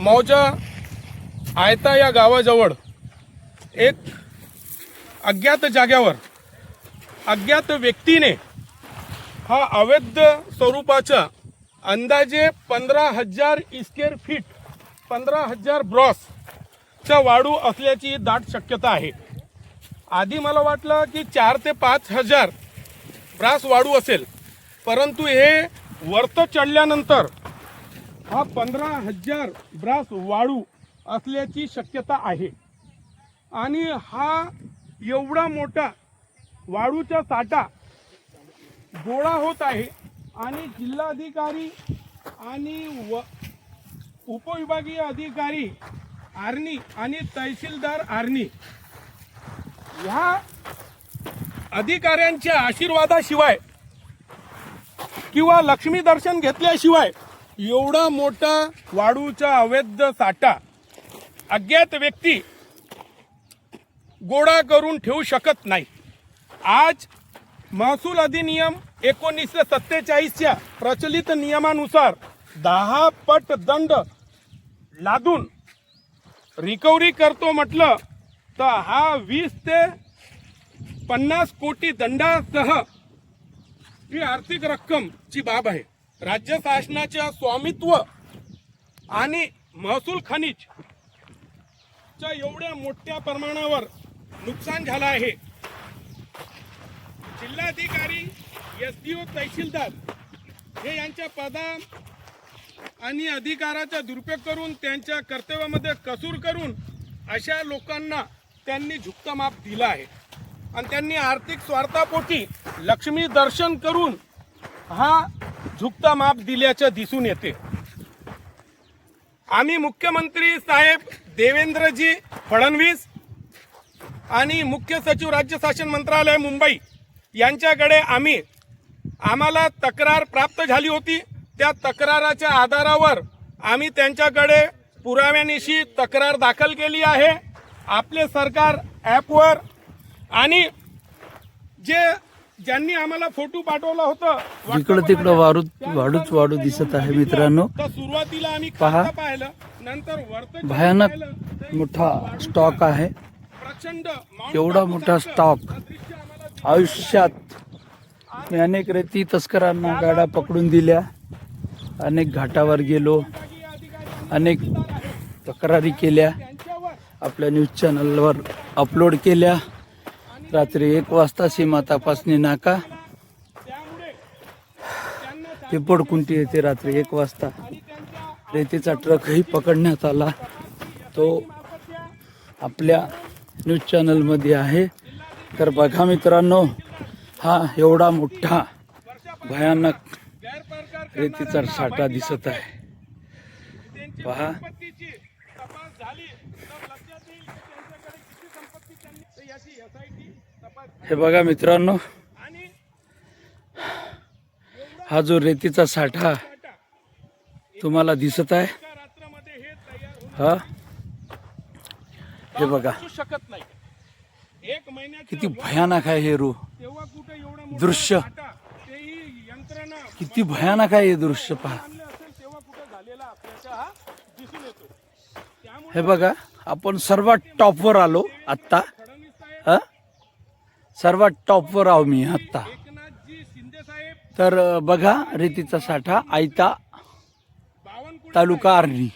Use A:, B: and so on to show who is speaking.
A: मौजा आयता या गावाजवळ एक अज्ञात जाग्यावर अज्ञात व्यक्तीने हा अवैध स्वरूपाचा अंदाजे 15,000 स्क्वेअर फीट 15,000 ब्रॉसचा वाळू असल्याची दाट शक्यता आहे। आधी मला वाटलं की 4 ते 5,000 ब्रास वाळू असेल, परंतु हे वरत चढल्यानंतर हा 15,000 ब्रास वाळू असल्याची शक्यता आहे। आणि हा एवढा मोठा वाळूचा साठा गोळा होत आहे आणि जिल्हाधिकारी आणि उपविभागीय अधिकारी आर्णी आणि तहसीलदार आर्णी ह्या अधिकाऱ्यांच्या आशीर्वादाशिवाय किंवा लक्ष्मी दर्शन घेतल्याशिवाय एवढा मोठा वाळूचा अवैध साठा अज्ञात व्यक्ती गोळा करून ठेवू शकत नाही। आज महसूल अधिनियम 1947च्या प्रचलित नियमानुसार 10 पट दंड लादून रिकव्हरी करतो म्हटलं तर हा 20 ते 50 कोटी दंडासह ही आर्थिक रक्कमची बाब आहे। राज्य शासनाच्या स्वामित्व आणि महसूल खनिज च्या एवढ्या मोठ्या प्रमाणावर नुकसान झालं आहे। जिल्हाधिकारी एसडीओ तहसीलदार हे यांच्या पदा आणि अधिकाराचा दुरुपयोग करून त्यांच्या कर्तव्यामध्ये कसूर करून अशा लोकांना त्यांनी झुकता माप दिला आहे आणि त्यांनी आर्थिक स्वार्थापोटी लक्ष्मी दर्शन करून हा झुकता माप दिल्याचं दिसून येते। आम्ही मुख्यमंत्री साहेब देवेंद्रजी फडणवीस आणि मुख्य सचिव राज्य शासन मंत्रालय मुंबई यांच्याकडे आम्हाला तक्रार प्राप्त झाली होती। त्या तक्राराच्या आधारावर आम्ही त्यांच्याकडे पुराव्यानिशी तक्रार दाखल केली आहे। आपले सरकार ॲपवर आणि ज्यांनी आम्हाला फोटो पाठवला होता
B: इकडे तिकडे वाढूच दिसत आहे मित्रांनो।
A: सुरुवातीला आम्ही
B: पहा,
A: पाहिलं, नंतर
B: भयानक मोठा स्टॉक आहे।
A: प्रचंड
B: एवढा मोठा स्टॉक आयुष्यात मी अनेक रेती तस्करांना गाड्या पकडून दिल्या, अनेक घाटावर गेलो, अनेक तक्रारी केल्या, आपल्या न्यूज चॅनलवर अपलोड केल्या। रात्री 1 वाजता सीमा तपासणी नाका पिंपळकुंटी येथे रात्री 1 वाजता रेतीचा ट्रकही पकडण्यात आला। तो आपल्या न्यूज चॅनलमध्ये आहे। तर बघा मित्रांनो, हा एवढा मोठा भयानक रेतीचा साठा दिसत आहे। पहा, हे बघा मित्रांनो, हा जो रेतीचा साठा तुम्हाला दिसत आहे, हा हे बघा किती भयानक आहे हे दृश्य, किती भयानक आहे हे दृश्य। पहा, हे बघा, आपण सर्वात टॉपवर आलो आत्ता, सर्वात टॉपवर आहो मी आत्ता। तर बघा, रेतीचा साठा आयता तालुका आर्णी।